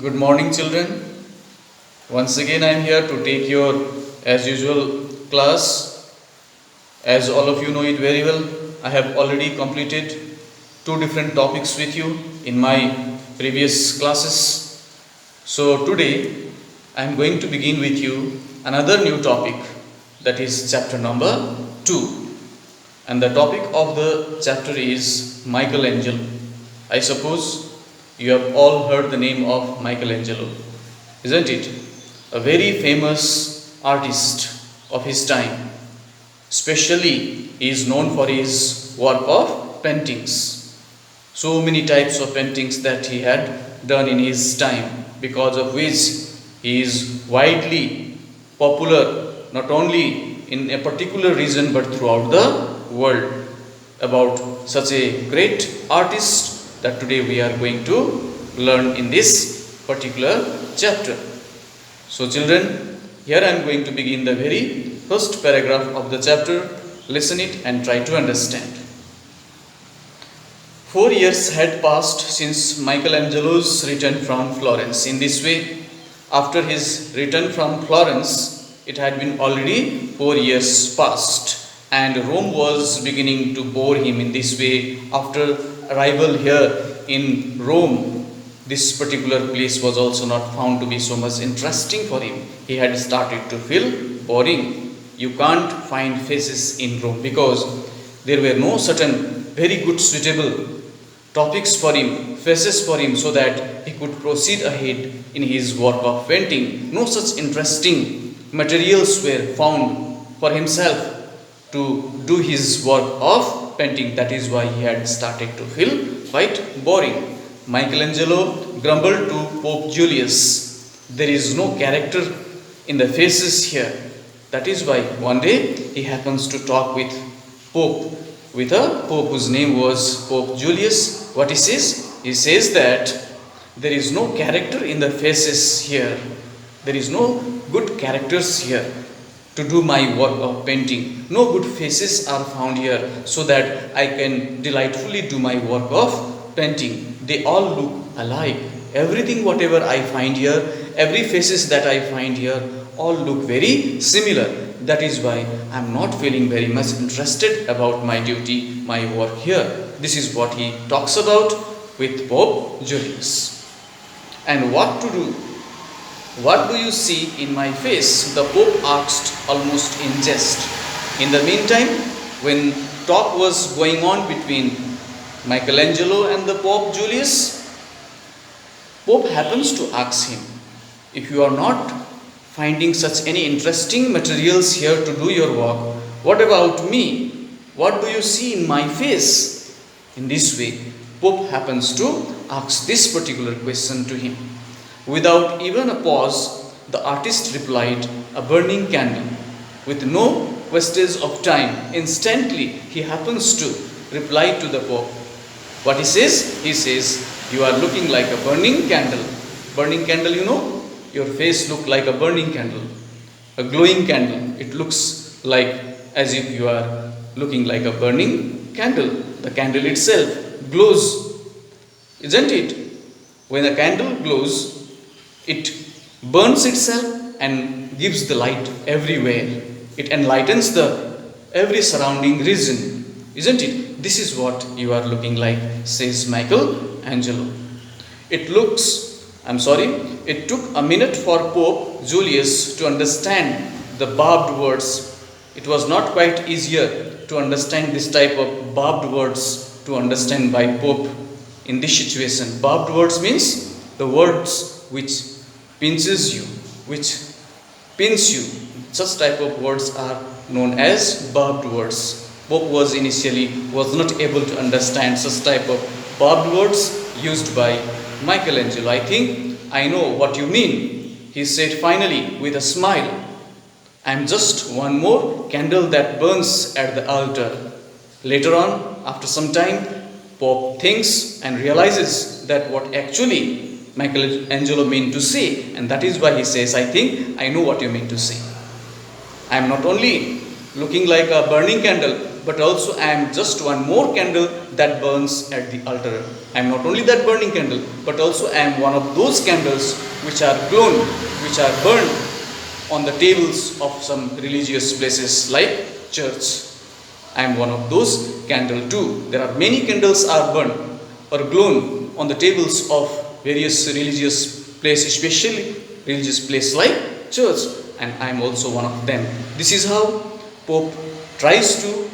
Good morning, children. Once again, I am here to take your, as usual, class. As all of you know it very well, I have already completed two different topics with you in my previous classes. So, today, I am going to begin with you another new topic, that is chapter number 2. And the topic of the chapter is Michelangelo. I suppose you have all heard the name of Michelangelo, isn't it? A very famous artist of his time. Especially, he is known for his work of paintings. So many types of paintings that he had done in his time, because of which he is widely popular not only in a particular region but throughout the world. About such a great artist that today we are going to learn in this particular chapter. So children, here I am going to begin the very first paragraph of the chapter. Listen it and try to understand. 4 years had passed since Michelangelo's return from Florence. In this way, after his return from Florence, it had been already 4 years past, and Rome was beginning to bore him in this way. After arrival here in Rome, this particular place was also not found to be so much interesting for him. He had started to feel boring. You can't find faces in Rome because there were no certain very good suitable topics for him, faces for him, so that he could proceed ahead in his work of painting. No such interesting materials were found for himself to do his work of painting. That is why he had started to feel quite boring. Michelangelo grumbled to Pope Julius, "There is no character in the faces here." That is why one day he happens to talk with a Pope whose name was Pope Julius. What he says? He says that there is no character in the faces here. There is no good characters here to do my work of painting. No good faces are found here so that I can delightfully do my work of painting. They all look alike. Everything whatever I find here, every faces that I find here, all look very similar. That is why I am not feeling very much interested about my duty, my work here. This is what he talks about with Pope Julius. And what to do? "What do you see in my face?" the Pope asked almost in jest. In the meantime, when talk was going on between Michelangelo and the Pope Julius, Pope happens to ask him, "If you are not finding such any interesting materials here to do your work, what about me? What do you see in my face?" In this way, Pope happens to ask this particular question to him. Without even a pause, the artist replied, "A burning candle." With no wastage of time, instantly he happens to reply to the Pope. What he says? He says, "You are looking like a burning candle." Burning candle, you know? Your face look like a burning candle. A glowing candle. It looks like as if you are looking like a burning candle. The candle itself glows, isn't it? When a candle glows, it burns itself and gives the light everywhere. It enlightens the every surrounding region, isn't it? This is what you are looking like, says Michelangelo. It took a minute for Pope Julius to understand the barbed words. It was not quite easier to understand this type of barbed words to understand by Pope in this situation. Barbed words means the words which pinches you, which pins you. Such type of words are known as barbed words. Pope was not able to understand such type of barbed words used by Michelangelo. "I think I know what you mean," he said finally with a smile. "I am just one more candle that burns at the altar." Later on, after some time, Pope thinks and realizes that what actually Michelangelo meant to say, and that is why he says, "I think I know what you mean to say. I am not only looking like a burning candle, but also I am just one more candle that burns at the altar. I am not only that burning candle, but also I am one of those candles which are blown, which are burned on the tables of some religious places like church. I am one of those candle too. There are many candles are burned or blown on the tables of various religious places, especially religious place like church, and I am also one of them. This is how Pope tries to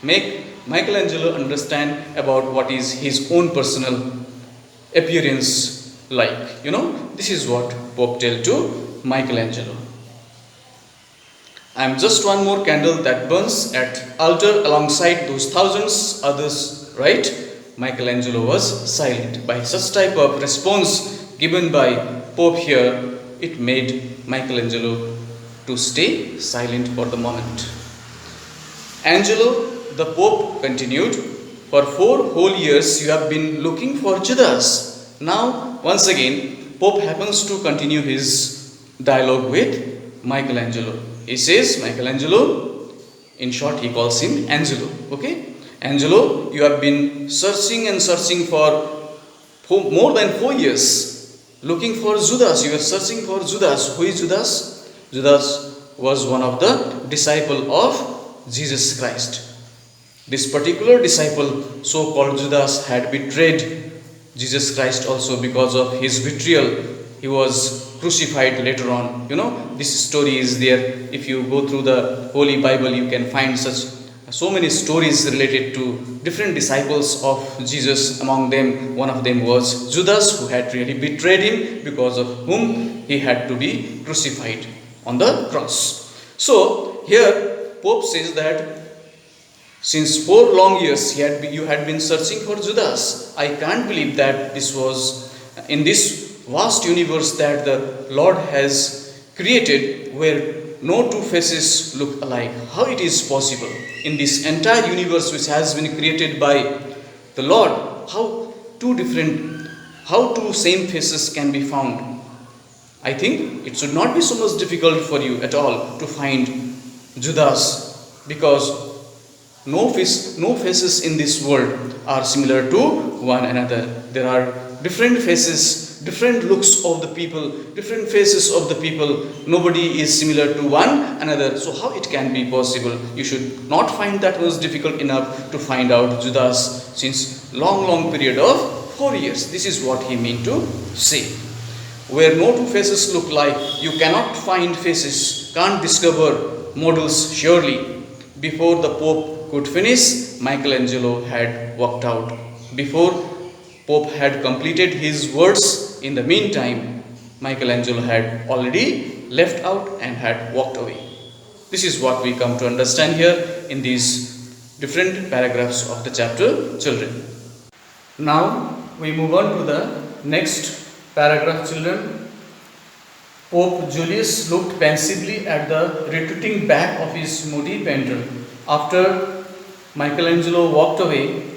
make Michelangelo understand about what is his own personal appearance like. This is what Pope tells to Michelangelo. I am just one more candle that burns at altar alongside those thousands others, right? Michelangelo was silent. By such type of response given by Pope here, it made Michelangelo to stay silent for the moment. Angelo, the Pope continued, for 4 whole years you have been looking for Judas. Now, once again, Pope happens to continue his dialogue with Michelangelo. He says, Michelangelo, in short he calls him Angelo, okay? Angelo, you have been searching and searching for more than 4 years, looking for Judas. You are searching for Judas. Who is Judas? Judas was one of the disciples of Jesus Christ. This particular disciple, so-called Judas, had betrayed Jesus Christ also because of his betrayal. He was crucified later on. This story is there. If you go through the Holy Bible, you can find so many stories related to different disciples of Jesus. Among them, one of them was Judas, who had really betrayed him, because of whom he had to be crucified on the cross. So here Pope says that since 4 long years you had been searching for Judas. I can't believe that this was in this vast universe that the Lord has created, where no two faces look alike. How it is possible? In this entire universe which has been created by the Lord, how two same faces can be found? I think it should not be so much difficult for you at all to find Judas, because no faces in this world are similar to one another. There are different faces, different looks of the people, different faces of the people. Nobody is similar to one another. So how it can be possible? You should not find that was difficult enough to find out Judas since long period of 4 years. This is what he meant to say. Where no two faces look like, you cannot find faces, can't discover models surely. Before the Pope could finish, Michelangelo had walked out. Before Pope had completed his words, in the meantime, Michelangelo had already left out and had walked away. This is what we come to understand here in these different paragraphs of the chapter, children. Now we move on to the next paragraph, children. Pope Julius looked pensively at the retreating back of his moody painter. After Michelangelo walked away,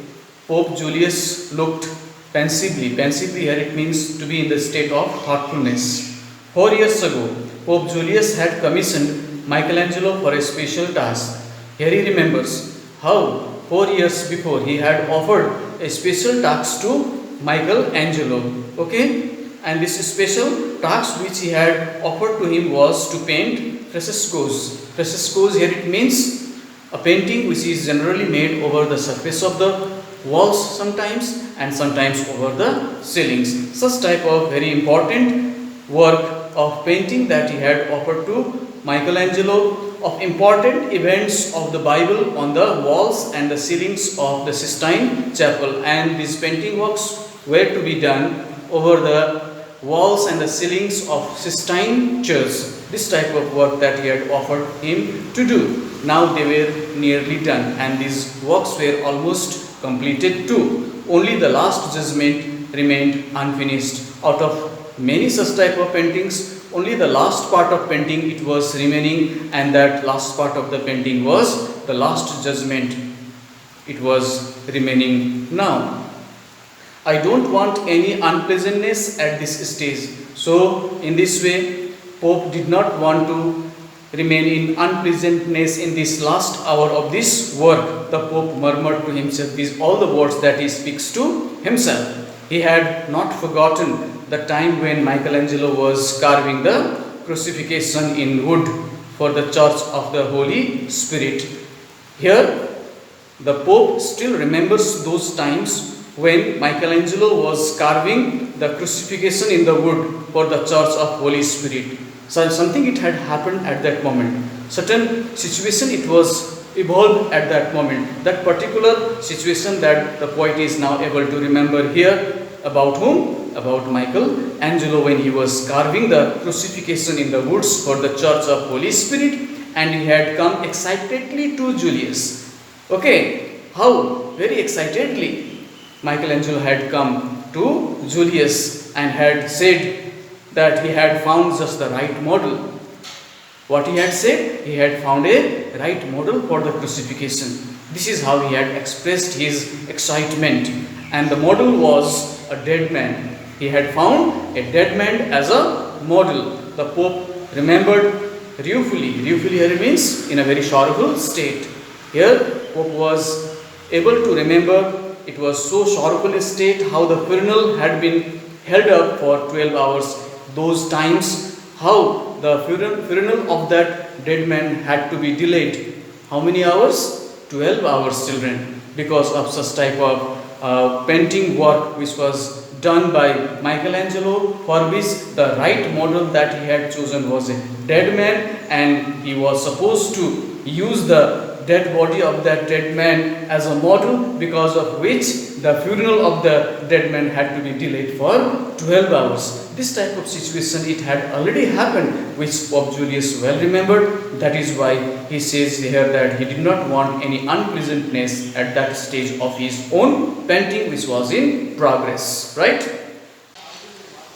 Pope Julius looked pensively. Pensively here it means to be in the state of thoughtfulness. 4 years ago, Pope Julius had commissioned Michelangelo for a special task. Here he remembers how 4 years before he had offered a special task to Michelangelo. Okay? And this special task which he had offered to him was to paint frescoes. Frescoes here it means a painting which is generally made over the surface of the walls sometimes, and sometimes over the ceilings. Such type of very important work of painting that he had offered to Michelangelo, of important events of the Bible on the walls and the ceilings of the Sistine Chapel. And these painting works were to be done over the walls and the ceilings of Sistine Church. This type of work that he had offered him to do. Now they were nearly done, and these works were almost completed too. Only the last judgment remained unfinished. Out of many such type of paintings, only the last part of painting it was remaining, and that last part of the painting was the last judgment. It was remaining now. I don't want any unpleasantness at this stage. So in this way, Pope did not want to remain in unpleasantness in this last hour of this work, the Pope murmured to himself these all the words that he speaks to himself. He had not forgotten the time when Michelangelo was carving the crucifixion in wood for the Church of the Holy Spirit. Here, the Pope still remembers those times when Michelangelo was carving the crucifixion in the wood for the Church of Holy Spirit. So something it had happened at that moment. Certain situation it was evolved at that moment. That particular situation that the poet is now able to remember here. About whom? About Michelangelo when he was carving the crucifixion in the woods for the Church of Holy Spirit, and he had come excitedly to Julius. Okay, how? Very excitedly Michelangelo had come to Julius and had said that he had found just the right model. What he had said? He had found a right model for the crucifixion. This is how he had expressed his excitement. And the model was a dead man. He had found a dead man as a model. The Pope remembered ruefully. Ruefully here means in a very sorrowful state. Here Pope was able to remember it was so sorrowful a state how the funeral had been held up for 12 hours. Those times how the funeral of that dead man had to be delayed. How many hours? 12 hours, children, because of such type of painting work which was done by Michelangelo, for which the right model that he had chosen was a dead man, and he was supposed to use the dead body of that dead man as a model, because of which the funeral of the dead man had to be delayed for 12 hours. This type of situation it had already happened, which Pope Julius well remembered. That is why he says here that he did not want any unpleasantness at that stage of his own painting which was in progress. Right?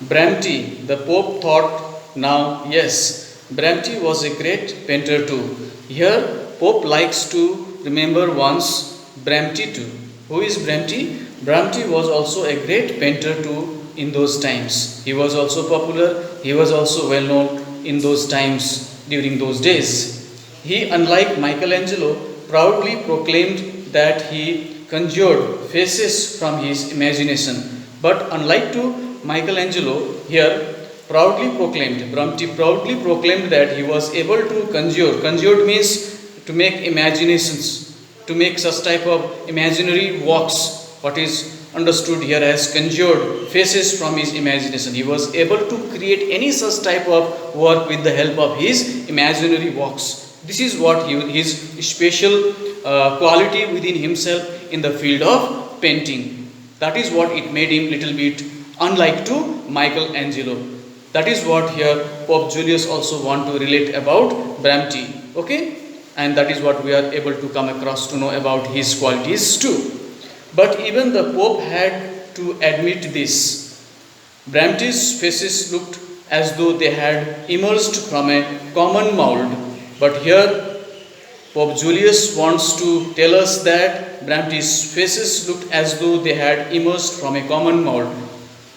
Bramante, the Pope thought now, yes, Bramante was a great painter too. Here Pope likes to remember once Bramante too. Who is Bramante? Bramante was also a great painter too in those times. He was also popular, he was also well known in those times during those days. He, unlike Michelangelo, proudly proclaimed that he conjured faces from his imagination. But unlike to Michelangelo, here Bramante proudly proclaimed that he was able to conjure. Conjured means to make imaginations, to make such type of imaginary walks. What is understood here as conjured faces from his imagination. He was able to create any such type of work with the help of his imaginary walks. This is what his special quality within himself in the field of painting. That is what it made him little bit unlike to Michelangelo. That is what here Pope Julius also want to relate about Bramante. Okay? And that is what we are able to come across to know about his qualities too. But even the Pope had to admit this. Bramte's faces looked as though they had emerged from a common mold. But here Pope Julius wants to tell us that Bramte's faces looked as though they had emerged from a common mold.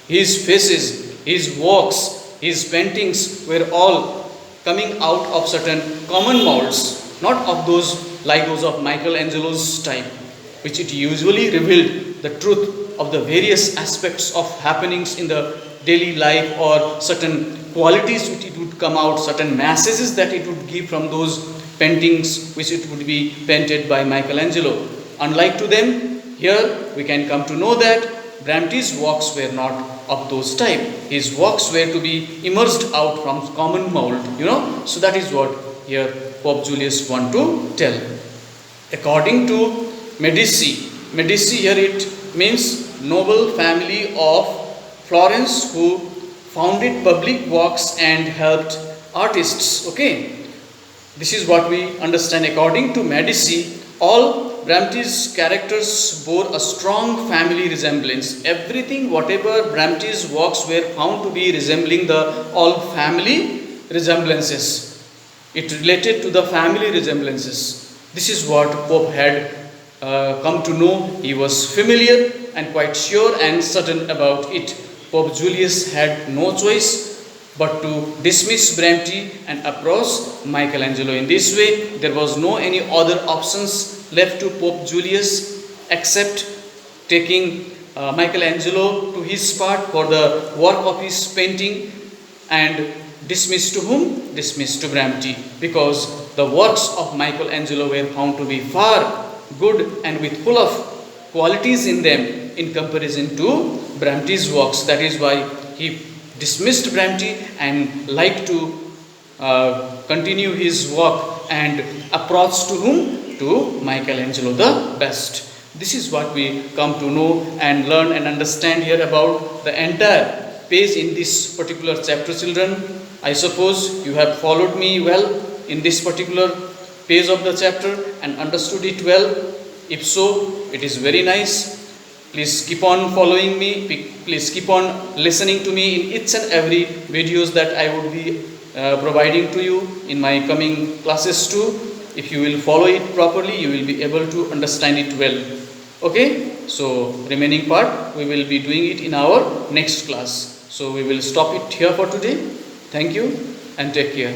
His faces, his works, his paintings were all coming out of certain common molds, not of those like those of Michelangelo's type, which it usually revealed the truth of the various aspects of happenings in the daily life, or certain qualities which it would come out, certain messages that it would give from those paintings which it would be painted by Michelangelo. Unlike to them, here we can come to know that Bramte's works were not of those type. His works were to be emerged out from common mold, So that is what here Pope Julius want to tell. According to Medici here it means noble family of Florence who founded public works and helped artists. Okay, this is what we understand. According to Medici, all Bramte's characters bore a strong family resemblance. Everything, whatever Bramte's works were found to be resembling the all family resemblances. It related to the family resemblances. This is what Pope had come to know. He was familiar and quite sure and certain about it. Pope Julius had no choice but to dismiss Bramante and approach Michelangelo. In this way, there was no any other options left to Pope Julius except taking Michelangelo to his part for the work of his painting, and dismissed to whom? Dismissed to Bramante, because the works of Michelangelo were found to be far good and with full of qualities in them in comparison to Bramte's works. That is why he dismissed Bramante and liked to continue his work and approach to whom? To Michelangelo the best. This is what we come to know and learn and understand here about the entire page in this particular chapter, children. I suppose you have followed me well in this particular page of the chapter and understood it well. If so, it is very nice. Please keep on following me. Please keep on listening to me in each and every videos that I would be providing to you in my coming classes too. If you will follow it properly, you will be able to understand it well. Okay, so remaining part we will be doing it in our next class. So we will stop it here for today. Thank you and take care.